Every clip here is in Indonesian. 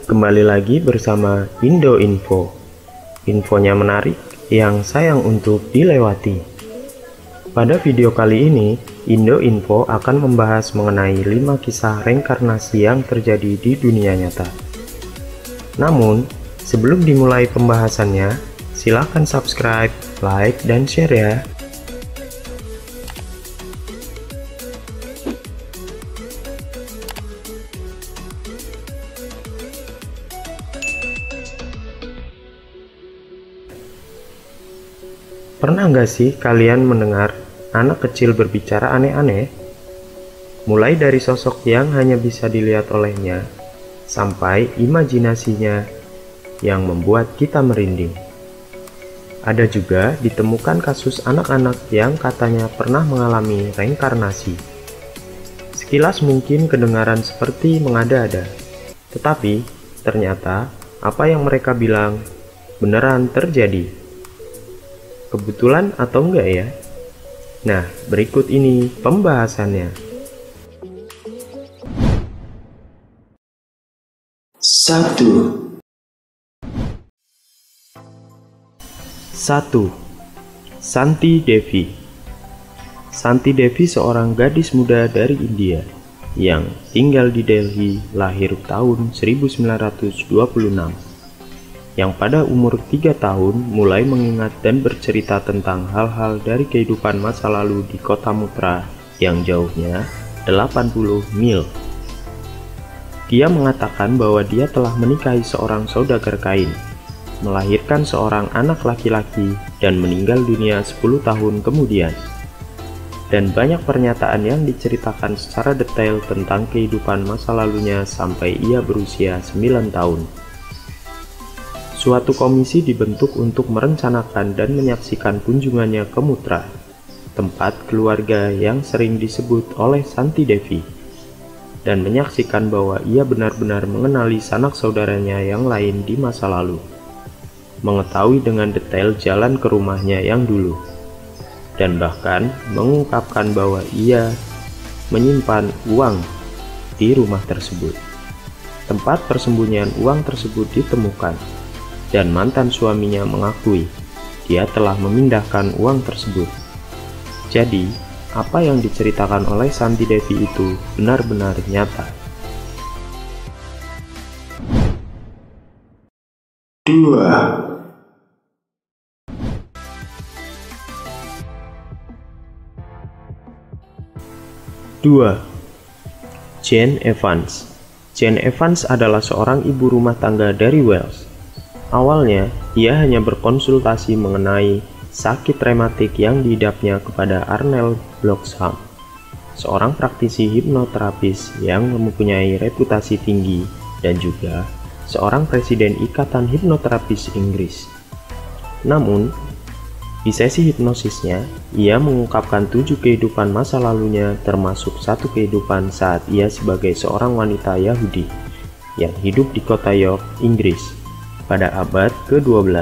Kembali lagi bersama Indo Info. Infonya menarik yang sayang untuk dilewati. Pada video kali ini, Indo Info akan membahas mengenai 5 kisah reinkarnasi yang terjadi di dunia nyata. Namun, sebelum dimulai pembahasannya, silahkan subscribe, like, dan share ya. Pernah nggak sih kalian mendengar anak kecil berbicara aneh-aneh? Mulai dari sosok yang hanya bisa dilihat olehnya, sampai imajinasinya yang membuat kita merinding. Ada juga ditemukan kasus anak-anak yang katanya pernah mengalami reinkarnasi. Sekilas mungkin kedengaran seperti mengada-ada, tetapi ternyata apa yang mereka bilang beneran terjadi. Kebetulan atau enggak ya? Nah, berikut ini pembahasannya. 1. Santi Devi. Santi Devi seorang gadis muda dari India yang tinggal di Delhi, lahir tahun 1926. Yang pada umur 3 tahun mulai mengingat dan bercerita tentang hal-hal dari kehidupan masa lalu di kota Mutra yang jauhnya 80 mil. Dia mengatakan bahwa dia telah menikahi seorang saudagar kain, melahirkan seorang anak laki-laki, dan meninggal dunia 10 tahun kemudian. Dan banyak pernyataan yang diceritakan secara detail tentang kehidupan masa lalunya sampai ia berusia 9 tahun. Suatu komisi dibentuk untuk merencanakan dan menyaksikan kunjungannya ke Mutra, tempat keluarga yang sering disebut oleh Santi Devi, dan menyaksikan bahwa ia benar-benar mengenali sanak saudaranya yang lain di masa lalu, mengetahui dengan detail jalan ke rumahnya yang dulu, dan bahkan mengungkapkan bahwa ia menyimpan uang di rumah tersebut. Tempat persembunyian uang tersebut ditemukan, dan mantan suaminya mengakui dia telah memindahkan uang tersebut. Jadi, apa yang diceritakan oleh Santi Devi itu benar-benar nyata. 2. Jane Evans. Jane Evans adalah seorang ibu rumah tangga dari Wales. Awalnya, ia hanya berkonsultasi mengenai sakit rematik yang diidapnya kepada Arnel Bloxham, seorang praktisi hipnoterapis yang mempunyai reputasi tinggi dan juga seorang presiden Ikatan Hipnoterapis Inggris. Namun, di sesi hipnosisnya, ia mengungkapkan 7 kehidupan masa lalunya, termasuk 1 kehidupan saat ia sebagai seorang wanita Yahudi yang hidup di kota York, Inggris pada abad ke-12.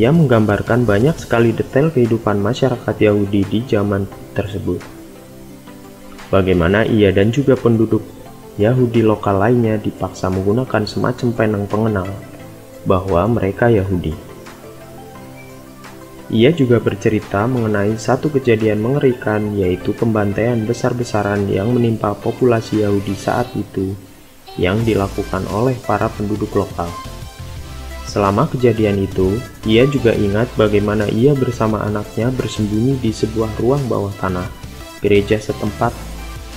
Ia menggambarkan banyak sekali detail kehidupan masyarakat Yahudi di zaman tersebut. Bagaimana ia dan juga penduduk Yahudi lokal lainnya dipaksa menggunakan semacam penang pengenal bahwa mereka Yahudi. Ia juga bercerita mengenai satu kejadian mengerikan, yaitu pembantaian besar-besaran yang menimpa populasi Yahudi saat itu yang dilakukan oleh para penduduk lokal. Selama kejadian itu, ia juga ingat bagaimana ia bersama anaknya bersembunyi di sebuah ruang bawah tanah gereja setempat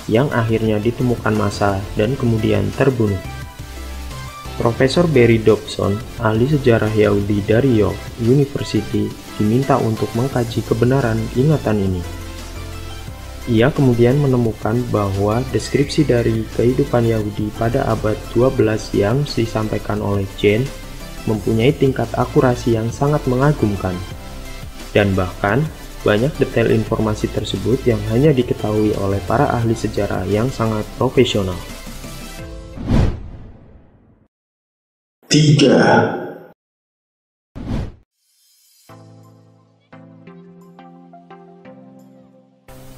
yang akhirnya ditemukan massa dan kemudian terbunuh. Profesor Barry Dobson, ahli sejarah Yahudi dari York University, diminta untuk mengkaji kebenaran ingatan ini. Ia kemudian menemukan bahwa deskripsi dari kehidupan Yahudi pada abad 12 yang disampaikan oleh Jane mempunyai tingkat akurasi yang sangat mengagumkan, dan bahkan banyak detail informasi tersebut yang hanya diketahui oleh para ahli sejarah yang sangat profesional.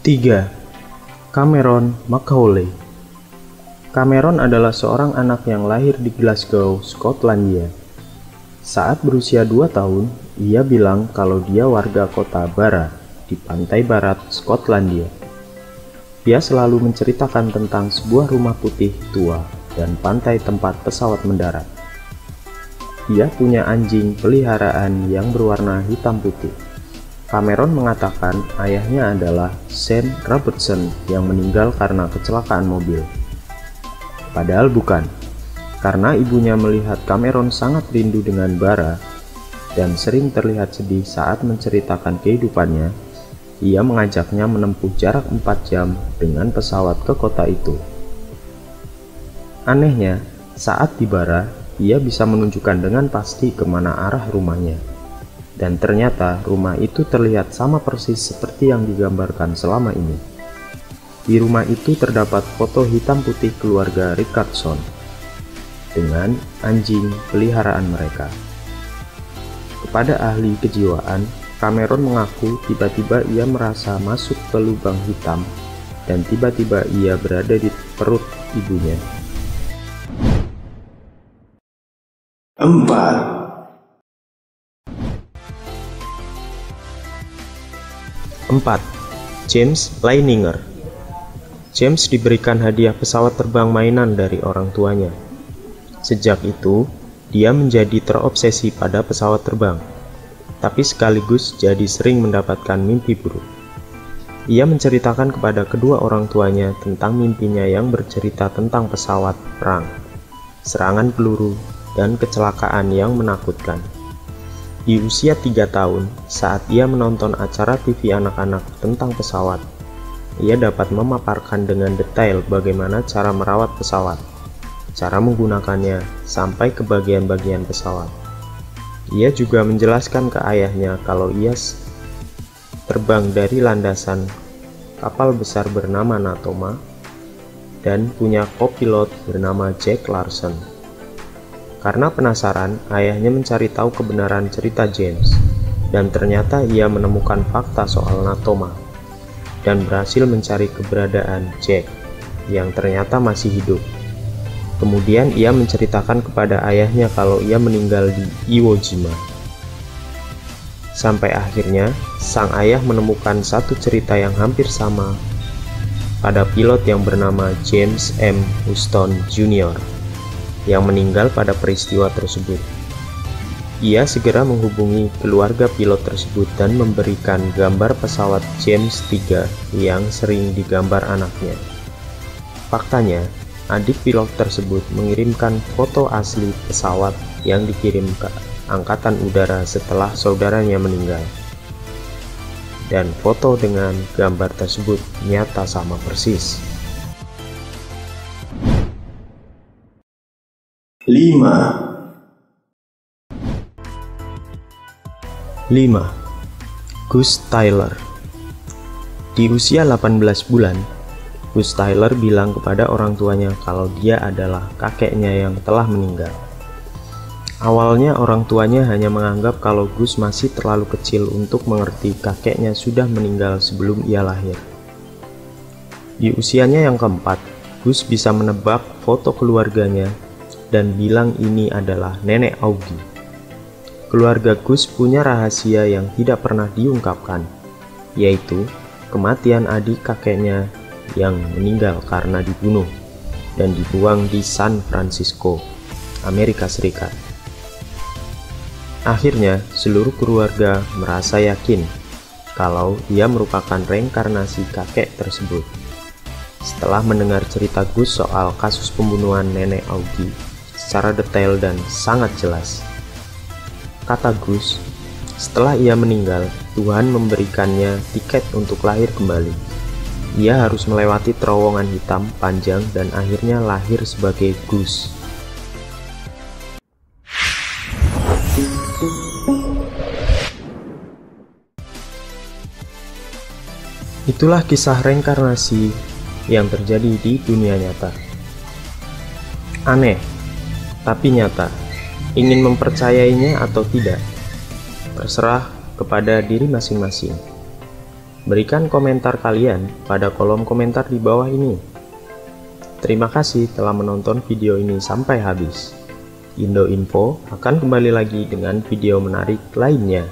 3. Cameron Macaulay. Cameron adalah seorang anak yang lahir di Glasgow, Skotlandia. Saat berusia 2 tahun, ia bilang kalau dia warga kota Barra di pantai barat Skotlandia. Dia selalu menceritakan tentang sebuah rumah putih tua dan pantai tempat pesawat mendarat. Dia punya anjing peliharaan yang berwarna hitam putih. Cameron mengatakan ayahnya adalah Shane Robertson yang meninggal karena kecelakaan mobil. Padahal bukan, karena ibunya melihat Cameron sangat rindu dengan Barra dan sering terlihat sedih saat menceritakan kehidupannya. Ia mengajaknya menempuh jarak 4 jam dengan pesawat ke kota itu. Anehnya, saat di Barra, ia bisa menunjukkan dengan pasti kemana arah rumahnya. Dan ternyata rumah itu terlihat sama persis seperti yang digambarkan selama ini. Di rumah itu terdapat foto hitam putih keluarga Richardson dengan anjing peliharaan mereka. Kepada ahli kejiwaan, Cameron mengaku tiba-tiba ia merasa masuk ke lubang hitam dan tiba-tiba ia berada di perut ibunya. 4. James Leininger. James diberikan hadiah pesawat terbang mainan dari orang tuanya. Sejak itu, dia menjadi terobsesi pada pesawat terbang, tapi sekaligus jadi sering mendapatkan mimpi buruk. Ia menceritakan kepada kedua orang tuanya tentang mimpinya yang bercerita tentang pesawat perang, serangan peluru, dan kecelakaan yang menakutkan. Di usia 3 tahun, saat ia menonton acara TV anak-anak tentang pesawat, ia dapat memaparkan dengan detail bagaimana cara merawat pesawat, cara menggunakannya, sampai ke bagian-bagian pesawat. Ia juga menjelaskan ke ayahnya kalau ia terbang dari landasan kapal besar bernama Natoma dan punya kopilot bernama Jack Larson. Karena penasaran, ayahnya mencari tahu kebenaran cerita James, dan ternyata ia menemukan fakta soal Natoma dan berhasil mencari keberadaan Jack yang ternyata masih hidup. Kemudian ia menceritakan kepada ayahnya kalau ia meninggal di Iwo Jima. Sampai akhirnya, sang ayah menemukan satu cerita yang hampir sama pada pilot yang bernama James M. Houston Jr. yang meninggal pada peristiwa tersebut. Ia segera menghubungi keluarga pilot tersebut dan memberikan gambar pesawat James III yang sering digambar anaknya. Faktanya, adik pilot tersebut mengirimkan foto asli pesawat yang dikirim ke Angkatan Udara setelah saudaranya meninggal. Dan foto dengan gambar tersebut nyata sama persis. 5. 5. Gus Tyler. Di usia 18 bulan, Gus Tyler bilang kepada orang tuanya kalau dia adalah kakeknya yang telah meninggal. Awalnya orang tuanya hanya menganggap kalau Gus masih terlalu kecil untuk mengerti kakeknya sudah meninggal sebelum ia lahir. Di usianya yang keempat, Gus bisa menebak foto keluarganya dan bilang ini adalah nenek Augie. Keluarga Gus punya rahasia yang tidak pernah diungkapkan, yaitu kematian adik kakeknya yang meninggal karena dibunuh dan dibuang di San Francisco, Amerika Serikat. Akhirnya, seluruh keluarga merasa yakin kalau dia merupakan reinkarnasi kakek tersebut. Setelah mendengar cerita Gus soal kasus pembunuhan nenek Augie secara detail dan sangat jelas, kata Gus, setelah ia meninggal, Tuhan memberikannya tiket untuk lahir kembali. Ia harus melewati terowongan hitam panjang dan akhirnya lahir sebagai Gus. Itulah kisah reinkarnasi yang terjadi di dunia nyata. Aneh, tapi nyata. Ingin mempercayainya atau tidak, terserah kepada diri masing-masing. Berikan komentar kalian pada kolom komentar di bawah ini. Terima kasih telah menonton video ini sampai habis. Indo Info akan kembali lagi dengan video menarik lainnya.